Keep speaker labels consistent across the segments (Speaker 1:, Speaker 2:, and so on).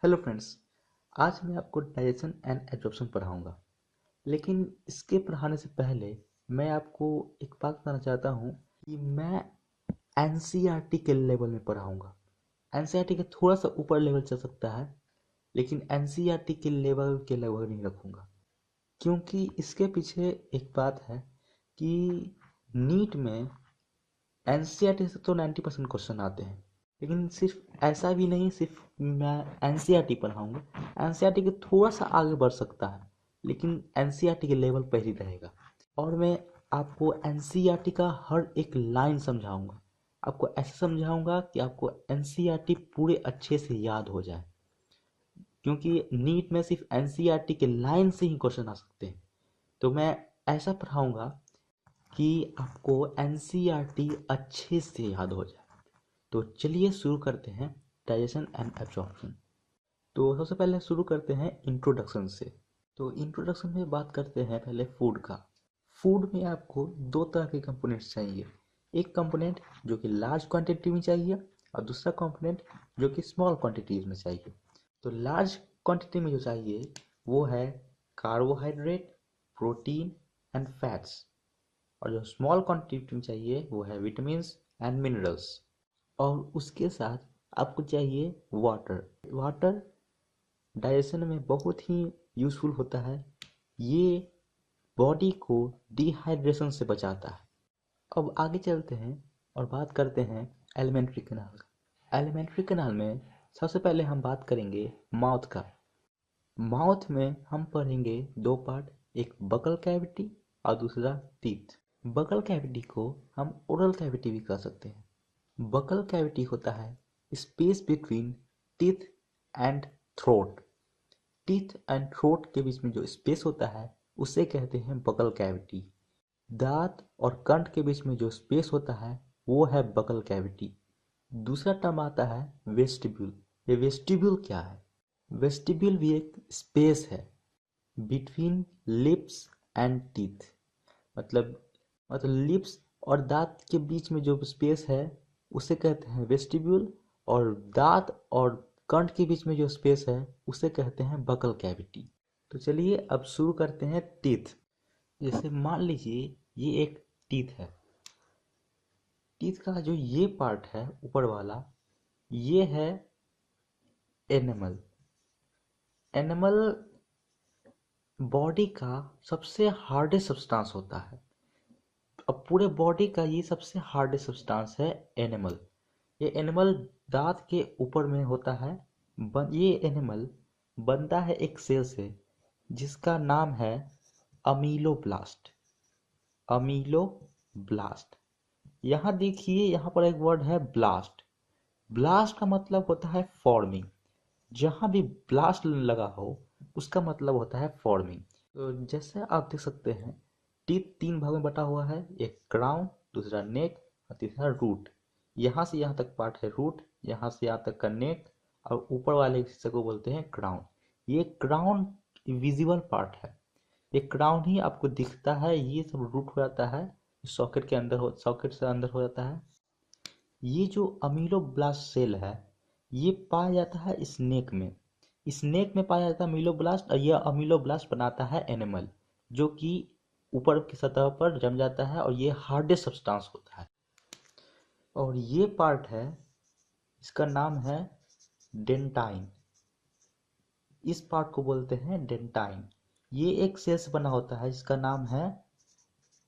Speaker 1: Hello friends, आज मैं आपको डाइजेशन एंड एब्जॉर्प्शन पढ़ाऊंगा। लेकिन इसके पढ़ाने से पहले मैं आपको एक बात बताना चाहता हूँ कि मैं एनसीईआरटी के लेवल में पढ़ाऊंगा। एनसीईआरटी के थोड़ा सा ऊपर लेवल चल सकता है, लेकिन एनसीईआरटी के लेवल के लगभग नहीं रखूंगा, क्योंकि इसके पीछे एक बात है कि नीट में एनसीईआरटी से तो 90% क्वेश्चन आते हैं, लेकिन सिर्फ ऐसा भी नहीं सिर्फ मैं एनसीईआरटी पढ़ाऊंगा। एनसीईआरटी के थोड़ा सा आगे बढ़ सकता है, लेकिन एनसीईआरटी के लेवल पर ही रहेगा। और मैं आपको एनसीईआरटी का हर एक लाइन समझाऊंगा। आपको ऐसे समझाऊंगा कि आपको एनसीईआरटी पूरे अच्छे से याद हो जाए, क्योंकि नीट में सिर्फ एनसीईआरटी के लाइन से ही क्वेश्चन आ सकते हैं। तो मैं ऐसा पढ़ाऊंगा कि आपको एनसीईआरटी अच्छे से याद हो जाए। तो चलिए शुरू करते हैं डाइजेशन एंड एब्जॉर्प्शन। तो सबसे पहले शुरू करते हैं इंट्रोडक्शन से। तो इंट्रोडक्शन में बात करते हैं पहले फूड का। फूड में आपको दो तरह के कंपोनेंट्स चाहिए। एक कंपोनेंट जो कि लार्ज क्वांटिटी में चाहिए और दूसरा कंपोनेंट जो कि स्मॉल क्वांटिटीज में चाहिए। तो लार्ज क्वांटिटी में जो चाहिए वो है कार्बोहाइड्रेट, प्रोटीन एंड फैट्स, और जो स्मॉल क्वांटिटी में चाहिए वो है विटामिन्स एंड मिनरल्स। और उसके साथ आपको चाहिए वाटर। वाटर डाइजेशन में बहुत ही यूज़फुल होता है। ये बॉडी को डिहाइड्रेशन से बचाता है। अब आगे चलते हैं और बात करते हैं एलिमेंट्री कैनाल का। एलिमेंट्री कैनाल में सबसे पहले हम बात करेंगे माउथ का। माउथ में हम पढ़ेंगे दो पार्ट, एक बकल कैविटी और दूसरा टीथ। बकल कैविटी को हम ओरल कैविटी भी कह सकते हैं। बकल कैविटी होता है space between teeth and throat. Teeth and throat के बीच में जो स्पेस होता है उसे कहते हैं बकल कैविटी। दांत और कंठ के बीच में जो स्पेस होता है वो है बकल कैविटी। दूसरा टर्म आता है वेस्टिब्यूल। ये वेस्टिब्यूल क्या है? वेस्टिब्यूल भी एक स्पेस है बिटवीन लिप्स एंड टीथ। मतलब लिप्स और दांत के बीच में जो स्पेस है उसे कहते हैं वेस्टिब्यूल, और दांत और कंठ के बीच में जो स्पेस है उसे कहते हैं बकल कैविटी। तो चलिए अब शुरू करते हैं टीथ। जैसे मान लीजिए ये एक टीथ है। टीथ का जो ये पार्ट है ऊपर वाला, ये है एनिमल। एनिमल बॉडी का सबसे हार्डेस्ट सब्सटेंस होता है। अब पूरे बॉडी का ये सबसे हार्डेस्ट सब्सटेंस है एनिमल। ये एनिमल दांत के ऊपर में होता है। ये एनिमल बनता है एक सेल से जिसका नाम है अमीलोब्लास्ट। अमीलोब्लास्ट। यहाँ देखिए, यहाँ पर एक वर्ड है ब्लास्ट। ब्लास्ट का मतलब होता है फॉर्मिंग। जहाँ भी ब्लास्ट लगा हो उसका मतलब होता है फॉर्मिंग। तो जैसे आप देख सकते हैं, टीथ तीन भाग में बटा हुआ है, एक क्राउन, दूसरा नेक और तीसरा रूट। यहाँ से यहाँ तक पार्ट है रूट, यहाँ से यहाँ तक का नेक, और ऊपर वाले हिस्से को बोलते हैं क्राउन। ये क्राउन विजिबल पार्ट है। ये क्राउन ही आपको दिखता है। ये सब रूट हो जाता है, सॉकेट के अंदर सॉकेट से अंदर हो जाता है। ये जो अमीलोब्लास्ट सेल है ये पाया जाता है स्नेक में। स्नेक में पाया जाता है अमीलोब्लास्ट, और यह अमीलोब्लास्ट बनाता है एनिमल, जो कि ऊपर की सतह पर जम जाता है, और ये हार्डेस्ट सब्सटेंस होता है। और ये पार्ट है, इसका नाम है डेंटाइन। इस पार्ट को बोलते हैं डेंटाइन। ये एक सेल से बना होता है जिसका नाम है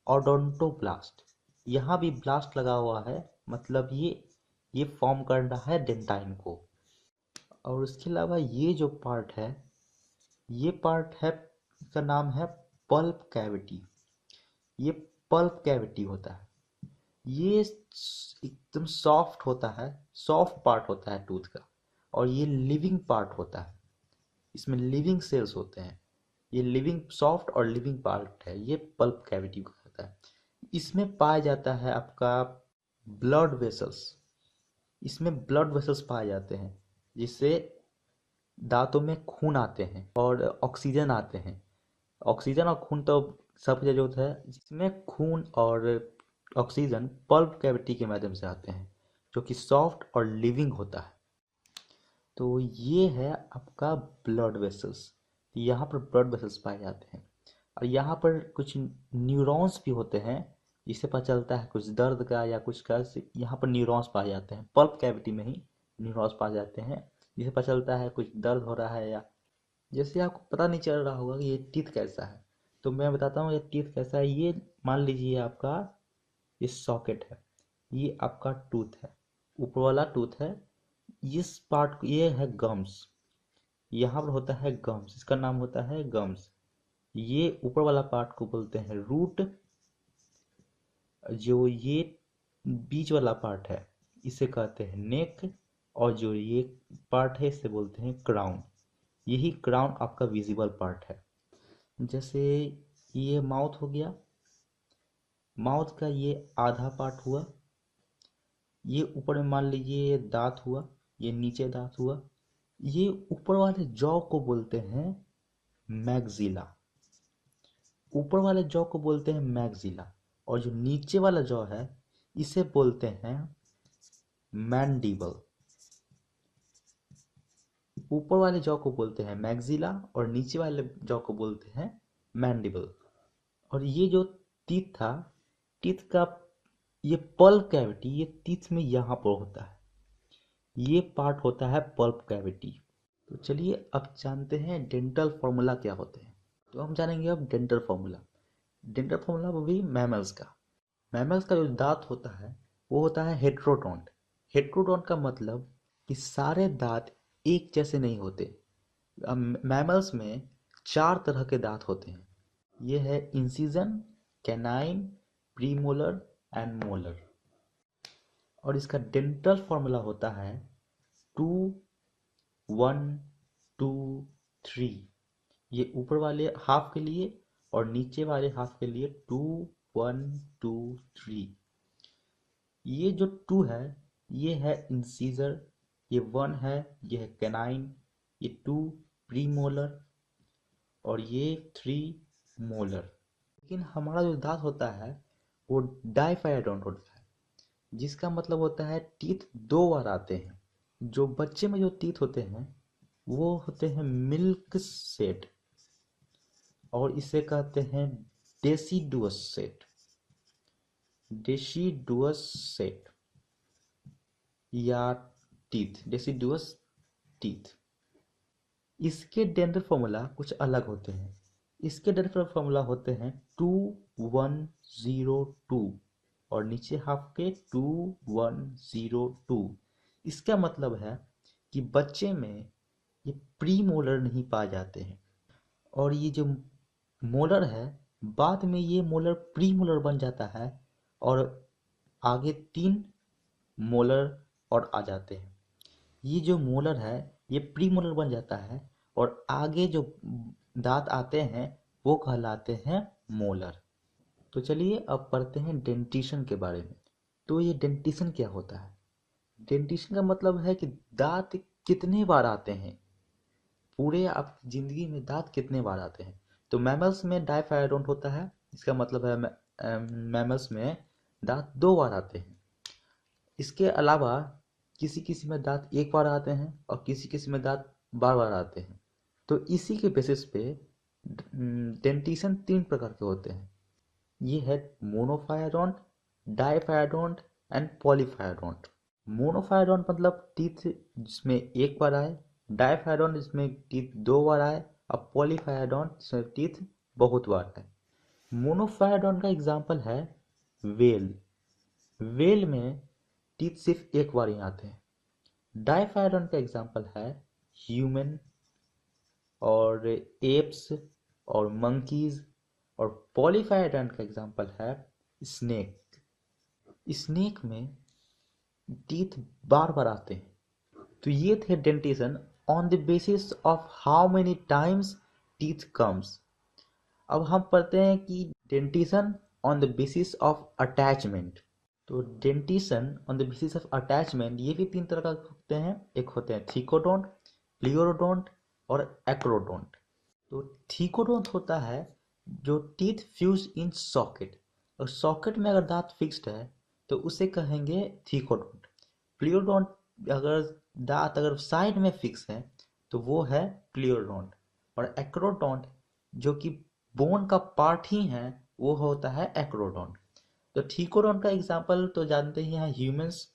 Speaker 1: ओडोंटोब्लास्ट। यहाँ भी ब्लास्ट लगा हुआ है, मतलब ये फॉर्म कर रहा है डेंटाइन को। और उसके अलावा ये जो पार्ट है, ये पार्ट है, इसका नाम है पल्प कैविटी। ये पल्प कैविटी होता है। ये एकदम सॉफ्ट होता है, सॉफ्ट पार्ट होता है टूथ का, और ये लिविंग पार्ट होता है। इसमें लिविंग सेल्स होते हैं। ये लिविंग सॉफ्ट और लिविंग पार्ट है, ये पल्प कैविटी को कहता है। इसमें पाया जाता है आपका ब्लड वेसल्स। इसमें ब्लड वेसल्स पाए जाते हैं, जिससे दांतों में खून आते हैं और ऑक्सीजन आते हैं। ऑक्सीजन और खून तो सब जगह होता है, जिसमें खून और ऑक्सीजन पल्प कैविटी के माध्यम से आते हैं, जो कि सॉफ्ट और लिविंग होता है। तो ये है आपका ब्लड वेसल्स। यहाँ पर ब्लड वेसल्स पाए जाते हैं और यहाँ पर कुछ न्यूरॉन्स भी होते हैं, जिससे पता चलता है कुछ दर्द का या कुछ का। यहाँ पर न्यूरॉन्स पाए जाते हैं, पल्प कैविटी में ही न्यूरॉन्स पाए जाते हैं, जिससे पता चलता है कुछ दर्द हो रहा है। या जैसे आपको पता नहीं चल रहा होगा कि ये टीथ कैसा है, तो मैं बताता हूँ ये टीथ कैसा है। ये मान लीजिए आपका ये सॉकेट है, ये आपका टूथ है, ऊपर वाला टूथ है। इस पार्ट ये है गम्स, यहाँ पर होता है गम्स, इसका नाम होता है गम्स। ये ऊपर वाला पार्ट को बोलते हैं रूट। जो ये बीच वाला पार्ट है इसे कहते हैं नेक, और जो ये पार्ट है इसे बोलते हैं क्राउन। यही क्राउन आपका विजिबल पार्ट है। जैसे ये माउथ हो गया, माउथ का ये आधा पार्ट हुआ। ये ऊपर में मान लीजिए ये दांत हुआ, ये नीचे दांत हुआ। ये ऊपर वाले जॉ को बोलते हैं मैग्जिला, ऊपर वाले जॉ को बोलते हैं मैग्जिला। और जो नीचे वाला जॉ है इसे बोलते हैं मैंडिबल। ऊपर वाले जॉ को बोलते हैं मैग्जिला और नीचे वाले जॉ को बोलते हैं मैंडिबल। और ये जो टीथ था, टीथ का ये पल्प कैविटी ये टीथ में यहाँ पर होता है, ये पार्ट होता है पल्प कैविटी। तो चलिए अब जानते हैं डेंटल फॉर्मूला क्या होते हैं। तो हम जानेंगे अब डेंटल फॉर्मूला। डेंटल फॉर्मूला वो भी मैमल्स का। मैमल्स का जो दांत होता है वो होता है हेट्रोडोंट। हेट्रोडोंट का मतलब कि सारे दांत एक जैसे नहीं होते। मैमल्स में 4 तरह के दांत होते हैं। ये है incision, canine, premolar and molar. और इसका डेंटल फॉर्मूला होता है 2 1 2 3। ये ऊपर वाले हाफ के लिए और नीचे वाले हाफ के लिए 2 1 2 3। ये जो 2 है ये है इंसीजर, ये 1 है ये है कैनाइन, ये 2 प्रीमोलर और ये 3 मोलर। लेकिन हमारा जो दांत होता है वो डाइफाइडोंट होता है, जिसका मतलब होता है टीथ 2 बार आते हैं। जो बच्चे में जो टीथ होते हैं वो होते हैं मिल्क सेट, और इसे कहते हैं डेसिडुअस सेट। डेसिडुअस सेट या टीथ, डेसिडुअस टीथ। इसके डेंटल फॉर्मूला कुछ अलग होते हैं। इसके डेंटल फॉर्मूला होते हैं 2 1 0 2 और नीचे हाफ के 2 1 0 2। इसका मतलब है कि बच्चे में ये प्री मोलर नहीं पाए जाते हैं, और ये जो मोलर है बाद में ये मोलर प्री मोलर बन जाता है, और आगे 3 मोलर और आ जाते हैं। ये जो मोलर है ये प्री मोलर बन जाता है, और आगे जो दांत आते हैं वो कहलाते हैं मोलर। तो चलिए अब पढ़ते हैं डेंटिशन के बारे में। तो ये डेंटिशन क्या होता है? डेंटिशन का मतलब है कि दांत कितने बार आते हैं, पूरे आपकी जिंदगी में दांत कितने बार आते हैं। तो मैमल्स में डाइफाइडोंट होता है, इसका मतलब है मैमल्स में दांत 2 बार आते हैं। इसके अलावा किसी किसी में दांत 1 बार आते हैं और किसी किसी में दांत बार बार आते हैं। तो इसी के बेसिस पे डेंटिशन 3 प्रकार के होते हैं। ये है मोनोफायरॉन्ट, डाइफायरॉन्ट एंड पॉलीफायरॉन्ट। मोनोफायरॉन्ट मतलब टीथ जिसमें 1 बार आए, डाइफायरॉन्ट जिसमें टीथ 2 बार आए, और पॉलीफायरॉन्ट जिसमें टीथ बहुत बार आए। मोनोफायरॉन्ट का एग्जाम्पल है वेल। वेल में टीथ सिर्फ 1 बार ही आते हैं। डाइफायरॉन्ट का एग्जाम्पल है ह्यूमन और एप्स और मंकीज। और पॉलीफायरॉन्ट का एग्जाम्पल है स्नेक। स्नेक में टीथ बार बार आते हैं। तो ये थे dentition on the basis of how many times teeth comes. अब हम पढ़ते हैं कि dentition on the basis of attachment. तो dentition on the basis of attachment ये भी 3 तरह का होते हैं। एक होते हैं थिकोडोंट, प्लियोरोडोंट और एक्रोडोंट। तो थिकोडोंट होता है जो टीथ फ्यूज इन सॉकेट, और सॉकेट में अगर दांत फिक्स्ड है तो उसे कहेंगे थिकोडोंट। प्लियोडोंट अगर दांत अगर साइड में फिक्स है तो वो है प्लियोडोंट, और एक्रोडोंट जो कि बोन का पार्ट ही है वो होता है एक्रोडोंट। तो थीकोडोंट का एग्जांपल तो जानते ही हैं, ह्यूमंस।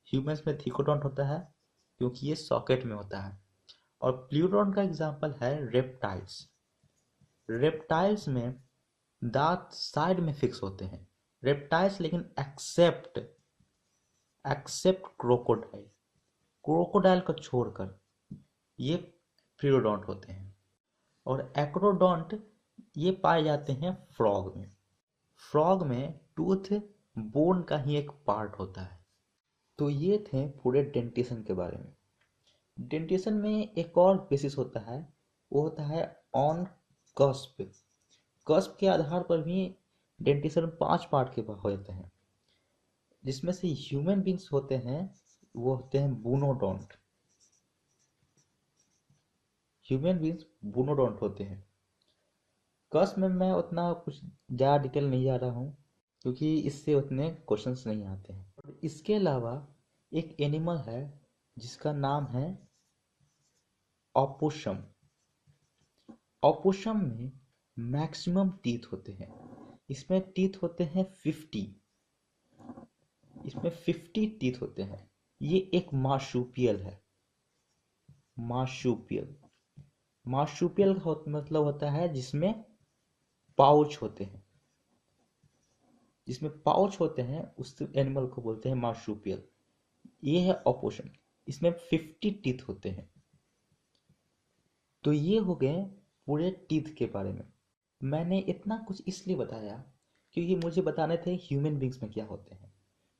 Speaker 1: ह्यूमंस में थीकोडोंट होता है क्योंकि ये सॉकेट में होता है। और प्लियोडोंट का एग्जांपल है रेप्टाइल्स। रेप्टाइल्स में दांत साइड में फिक्स होते हैं रेप्टाइल्स, लेकिन एक्सेप्ट एक्सेप्ट क्रोकोडाइल, क्रोकोडाइल को छोड़कर ये प्लियोडोंट होते हैं। और एक्रोडोंट ये पाए जाते हैं फ्रॉग में। फ्रॉग में टूथ बोन का ही एक पार्ट होता है। तो ये थे पूरे डेंटिशन के बारे में। डेंटिशन में एक और बेसिस होता है, वो होता है ऑन कस्प। कस्प के आधार पर भी डेंटिशन 5 पार्ट के हो जाते हैं, जिसमें से ह्यूमन बींग्स होते हैं वो होते हैं बूनोडोंट। ह्यूमन बींग्स बूनोडोंट होते हैं। कस्प में मैं उतना कुछ ज़्यादा डिटेल नहीं जा रहा हूँ क्योंकि इससे उतने क्वेश्चंस नहीं आते हैं। और इसके अलावा एक एनिमल है जिसका नाम है ऑपोसम। ऑपोसम में मैक्सिमम टीथ होते हैं। इसमें टीथ होते हैं 50। इसमें 50 टीथ होते हैं। ये एक मार्शुपियल है। मार्शुपियल, मार्शुपियल का मतलब होता है जिसमें पाउच होते हैं। जिसमें पाउच होते हैं उस एनिमल को बोलते हैं मार्शुपियल। ये है ऑपोसम, इसमें 50 टीथ होते हैं। तो ये हो गए पूरे टीथ के बारे में। मैंने इतना कुछ इसलिए बताया क्योंकि मुझे बताने थे ह्यूमन बींग्स में क्या होते हैं।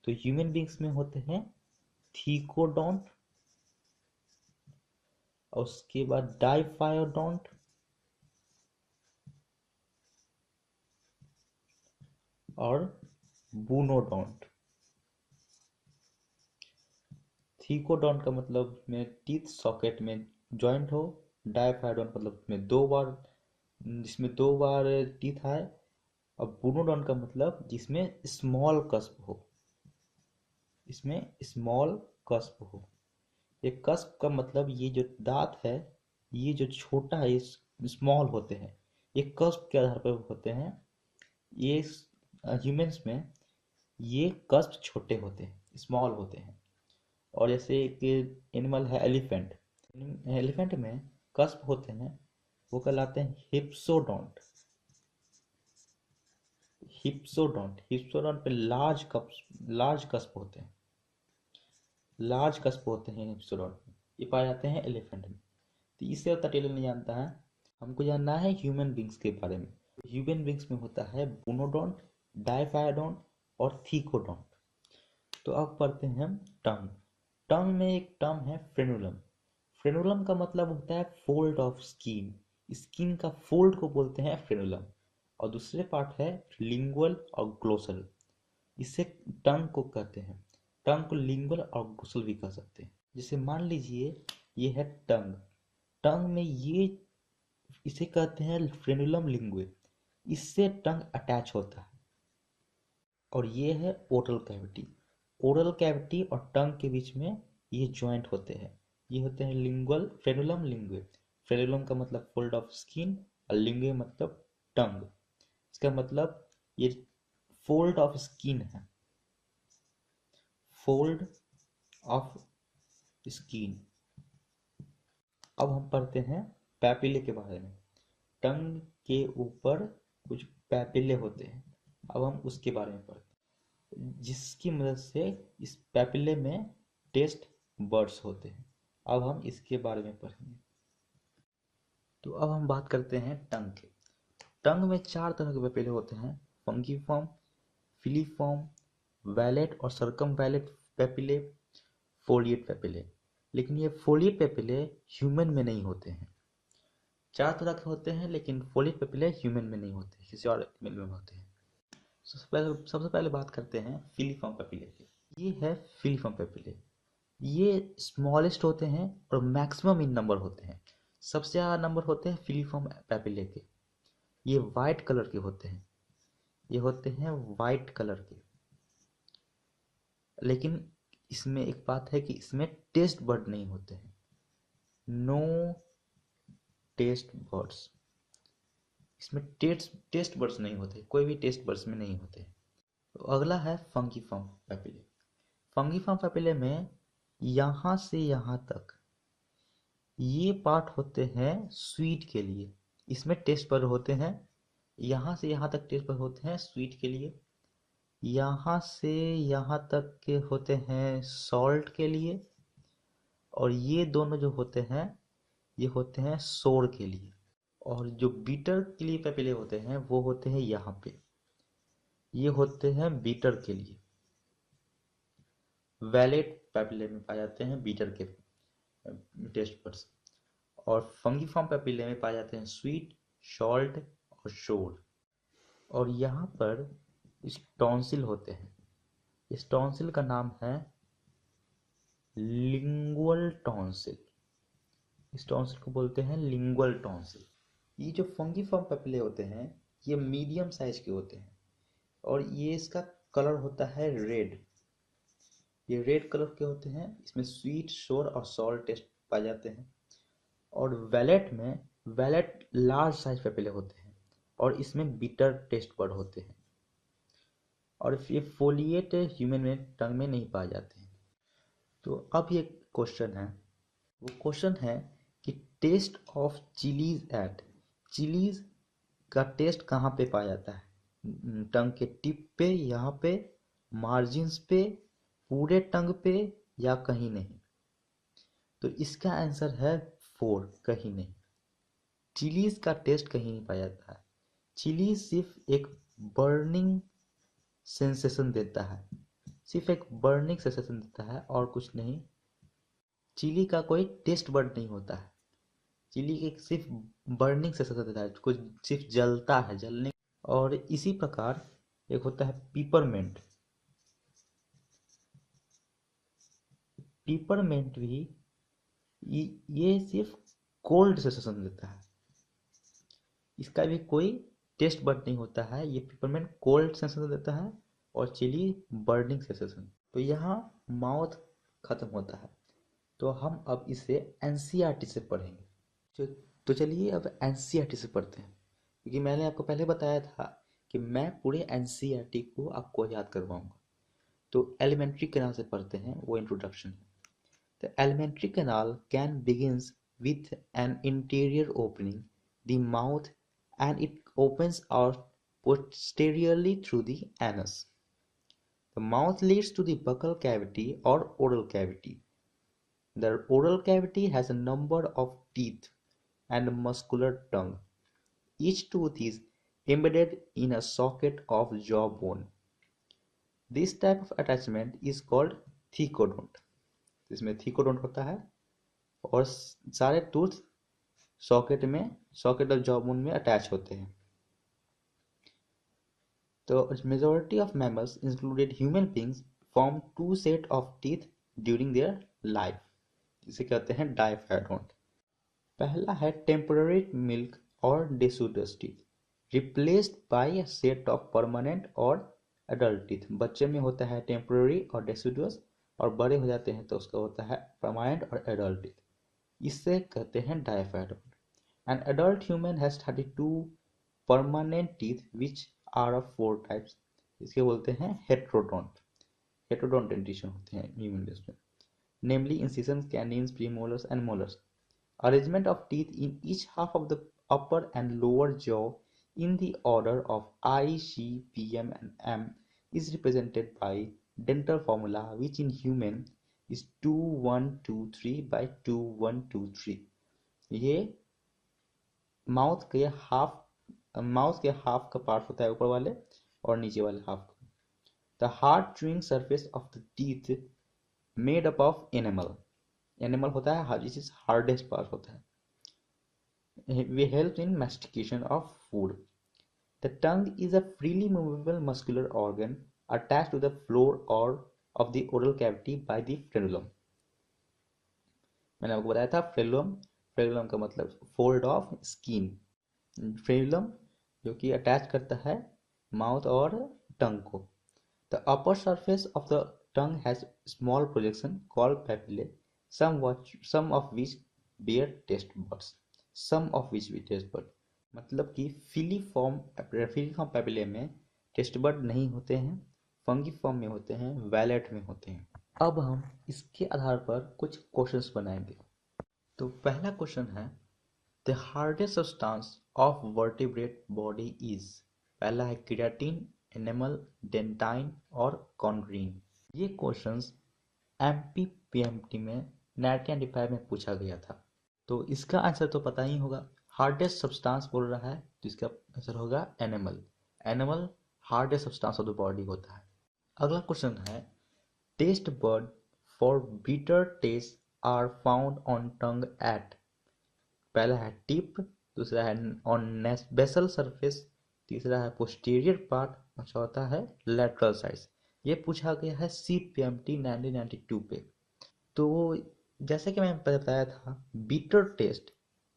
Speaker 1: तो ह्यूमन बींग्स में होते हैं थीकोडोंट, और उसके बाद डाइफायोडोंट, और बूनोडोंट। थीकोडोंट का मतलब में टीथ सॉकेट में जॉइंट हो। डाइफायोडोंट मतलब में 2 बार, जिसमें 2 बार टीथ आए। और बूनोडोंट का मतलब जिसमें स्मॉल कस्प हो, इसमें स्मॉल कस्प हो। ये कस्प का मतलब ये जो दांत है ये जो छोटा है, ये स्मॉल होते हैं। ये कस्प के आधार पर होते हैं। ये ह्यूमंस में ये कस्प छोटे होते हैं, स्मॉल होते हैं। और जैसे एक एनिमल है एलिफेंट। एलिफेंट में कस्प होते हैं, वो कहलाते हैं हिप्सोडोंट। हिप्सोडोंट, हिप्सोडोंट पे लार्ज कस्प होते हैं। लार्ज कस्प होते हैं हिप्सोडोंट में, ये पाए जाते हैं एलिफेंट में। तो इससे उतना टेलर नहीं जानता है। हमको जानना है ह्यूमन बींग्स के बारे में। ह्यूमन बींग्स में होता है बोनोडोंट, डाइफायोडोंट और थीकोडोंट। तो अब पढ़ते हैं हम टंग। टंग में एक टर्म है फ्रेनुलम। फ्रेनुलम का मतलब होता है फोल्ड ऑफ स्किन। स्किन का फोल्ड को बोलते हैं फ्रेनुलम। और दूसरे पार्ट है लिंगुअल और ग्लोसल, इसे टंग को कहते हैं। टंग को लिंगुअल और ग्लोसल भी कह सकते हैं। जैसे मान लीजिए ये है टंग। टंग में ये इसे कहते हैं फ्रेनुलम लिंगुए, इससे टंग अटैच होता है। और ये है ओरल कैविटी। ओरल कैविटी और टंग के बीच में ये जॉइंट होते हैं। ये होते हैं लिंगुअल, फ्रेनुलम लिंगुए। फ्रेनुलम का मतलब फोल्ड ऑफ स्किन और लिंगुए मतलब टंग। इसका मतलब ये फोल्ड ऑफ स्किन है, फोल्ड ऑफ स्किन। अब हम पढ़ते हैं पैपिले के बारे में। टंग के ऊपर कुछ पैपिले होते हैं, अब हम उसके बारे में पढ़ते हैं, जिसकी मदद से इस पैपिले में टेस्ट बर्ड्स होते हैं। अब हम इसके बारे में पढ़ेंगे। तो अब हम बात करते हैं टंग के। टंग में 4 तरह के पैपिले होते हैं, फंगीफॉर्म, फिलीफॉर्म, वैलेट और circum wallet papillae, folate papillae. लेकिन ये फोलिएट पैपिले ह्यूमन में नहीं होते हैं। 4 तरह के होते हैं लेकिन फोलिएट पैपिले ह्यूमन में नहीं होते, किसी और एनिमल में होते हैं। सबसे पहले बात करते हैं फिलीफॉर्म पैपिले की। ये है फिलीफॉर्म पैपिले। ये स्मॉलेस्ट होते हैं और मैक्सिमम इन नंबर होते हैं। सबसे ज़्यादा नंबर होते हैं फिलीफॉर्म पैपिले के। ये वाइट कलर के होते हैं। ये होते हैं वाइट कलर के। लेकिन इसमें एक बात है कि इसमें टेस्ट बर्ड नहीं होते हैं, नो टेस्ट बर्ड्स। इसमें टेस्ट बर्ड्स नहीं होते, कोई भी टेस्ट बर्ड्स में नहीं होते। तो अगला है फंगिफॉर्म पैपिले। फंगिफॉर्म पैपिले में यहाँ से यहाँ तक ये पार्ट होते हैं स्वीट के लिए, इसमें टेस्ट बर्ड होते हैं। यहाँ से यहाँ तक टेस्ट बर्ड होते हैं स्वीट के लिए, यहाँ से यहाँ तक के होते हैं सॉल्ट के लिए, और ये दोनों जो होते हैं ये होते हैं सोर के लिए। और जो बीटर के लिए पैपिले होते हैं वो होते हैं यहाँ पे, ये होते हैं बीटर के लिए। वैलेट पैपिले में पाए जाते हैं बीटर के टेस्ट बड्स, और फंगिफॉर्म पैपिले में पाए जाते हैं स्वीट, सॉल्ट और शोर। और यहाँ पर टॉन्सिल होते हैं, इस टॉन्सिल का नाम है लिंगुअल टॉन्सिल। इस टॉन्सिल को बोलते हैं लिंगुअल टॉन्सिल। ये जो फंगिफॉर्म पैपिले होते हैं ये मीडियम साइज के होते हैं, और ये इसका कलर होता है रेड। ये रेड कलर के होते हैं, इसमें स्वीट, शोर और सॉल्ट टेस्ट पाए जाते हैं। और वैलेट लार्ज साइज पैपिले होते हैं, और इसमें बिटर टेस्ट बर्ड होते हैं। और ये फोलिएट ह्यूमन में टंग में नहीं पाए जाते हैं। तो अब ये क्वेश्चन है, वो क्वेश्चन है कि taste of chillies at, chillies का टेस्ट कहाँ पे पाया जाता है? टंग के टिप पे, यहाँ पे, मार्जिन्स पे, पूरे टंग पे, या कहीं नहीं? तो इसका आंसर है 4, कहीं नहीं। चिलीज का टेस्ट कहीं नहीं पाया जाता है। चिलीज सिर्फ एक बर्निंग सेंसेशन देता है, सिर्फ एक बर्निंग सेंसेशन देता है और कुछ नहीं। चिली का कोई टेस्ट बर्ड नहीं होता है, चिली एक सिर्फ बर्निंग सेंसेशन देता है, कुछ सिर्फ जलता है, जलने। और इसी प्रकार एक होता है पीपरमेंट। पीपरमेंट भी ये सिर्फ कोल्ड सेंसेशन देता है, इसका भी कोई टेस्ट बर्ड नहीं होता है। ये पेपरमेंट कोल्ड सेंसेशन देता है और चिली बर्निंग सेंसेशन। तो यहाँ माउथ खत्म होता है। तो हम अब इसे एनसीईआरटी से पढ़ेंगे। तो चलिए अब एनसीईआरटी से पढ़ते हैं, क्योंकि मैंने आपको पहले बताया था कि मैं पूरे एनसीईआरटी को आपको याद करवाऊंगा। तो एलिमेंट्री कैनाल से पढ़ते हैं, वो इंट्रोडक्शन है। The alimentary canal can begins with an interior opening, the mouth, and it opens out posteriorly through the anus. The mouth leads to the buccal cavity or oral cavity. The oral cavity has a number of teeth and a muscular tongue. Each tooth is embedded in a socket of jawbone. This type of attachment is called thecodont. इसमें thecodont होता है और सारे tooth socket of जॉबून में attach होते हैं। तो majority of mammals included human beings form 2 set of teeth during their life, जिसे कहते हैं डाइफैडोंट। पहला है टेम्पररी मिल्क और deciduous teeth, replaced by a set of permanent और एडल्ट टीथ। बच्चे में होता है टेम्पररी और डेसिडुअस, और बड़े हो जाते हैं तो उसका होता है परमानेंट और एडल्ट टीथ। इससे कहते हैं diphyodont. An adult human has 32 permanent teeth which are of 4 types. इसके बोलते हैं हेट्रोडोंट। हेट्रोडोंट डेंटिशन होते हैं ह्यूमन बेस में, namely incisors, canines, premolars and molars. Arrangement of teeth in each half of the upper and lower jaw in the order of I, C, P, M and M is represented by dental formula, which in human is 2 1 2 3 by 2 1 2 3। ये mouth के half का part होता है, ऊपर वाले और नीचे वाले हाफ का। The hard chewing surface of the teeth made up of animal होता है, दिस इज हार्डेस्ट पार्ट होता है। We help in mastication of food. The tongue is a freely movable muscular organ attached to the floor or of the oral cavity by the frenulum. मैंने आपको बताया था frenulum का मतलब fold of skin. Frenulum जो कि attach करता है माउथ और टंग को। The upper surface of the tongue has small projection called papillae, some of which bear taste buds. Some of which bear taste bud मतलब कि फिलीफॉर्म पेपिले में taste bud नहीं होते हैं, फंगीफॉर्म में होते हैं, वैलेट में होते हैं। अब हम इसके आधार पर कुछ क्वेश्चंस बनाएंगे। तो पहला क्वेश्चन है, the hardest substance of vertebrate body is. पहला है क्रिएटिन, एनिमल, डेंटाइन और कॉन्ड्रीन। ये क्वेश्चंस एमपीपीएमटी में 1995 में पूछा गया था। तो इसका आंसर तो पता ही होगा, हार्डेस्ट सब्सटेंस बोल रहा है तो इसका आंसर होगा enamel. Enamel hardest substance of the body होता है। अगला क्वेश्चन है, taste bud for bitter taste are found on tongue at. पहला है टिप, दूसरा है ऑन बेसल सरफेस, तीसरा है पोस्टीरियर पार्ट और चौथा है लेटरल साइड्स। ये पूछा गया है सीपीएमटी 1992 पे। तो जैसे कि मैंने बताया था,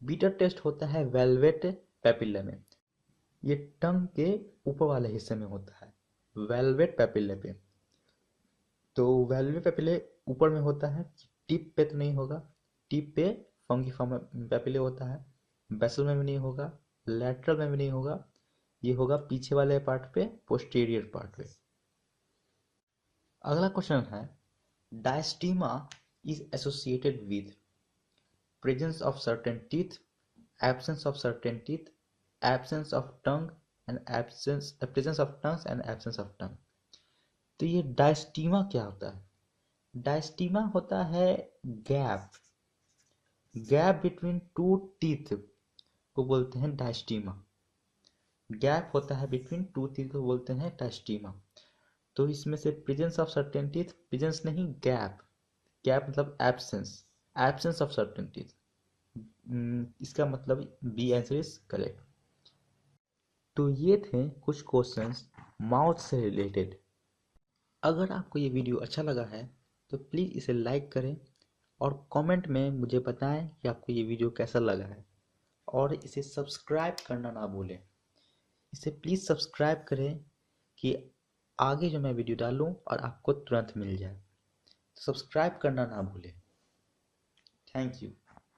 Speaker 1: बीटर टेस्ट होता है वेलवेट पेपिले में। ये टंग के ऊपर वाले हिस्से में होता है, वेलवेट पेपिले पे। तो वेलवेट पेपिले ऊपर में होता है, टिप पे तो नहीं होगा। टिप पे फंगीफॉर्म पेपिले होता है, बेसल में भी नहीं होगा, लेटरल में भी नहीं होगा। ये होगा पीछे वाले पार्ट पे, पोस्टीरियर पार्ट पे। अगला क्वेश्चन है, डायस्टीमा is associated with presence of certain teeth, absence of certain teeth, absence of tongue and presence of tongues and absence of tongue। तो ये डायस्टीमा क्या होता है? डायस्टीमा होता है गैप बिटवीन टू टीथ को बोलते हैं डायस्टीमा। गैप होता है बिटवीन टू टीथ को बोलते हैं डायस्टीमा। तो इसमें से presence of certain teeth, presence नहीं गैप मतलब एब्सेंस ऑफ सर्टेन टीथ। इसका मतलब बी आंसर इज करेक्ट। तो ये थे कुछ क्वेश्चंस माउथ से रिलेटेड। अगर आपको ये वीडियो अच्छा लगा है तो प्लीज़ इसे लाइक करें और कमेंट में मुझे बताएं कि आपको ये वीडियो कैसा लगा है, और इसे सब्सक्राइब करना ना भूलें। इसे प्लीज़ सब्सक्राइब करें कि आगे जो मैं वीडियो डालूं और आपको तुरंत मिल जाए। सब्सक्राइब करना ना भूलें। Thank you.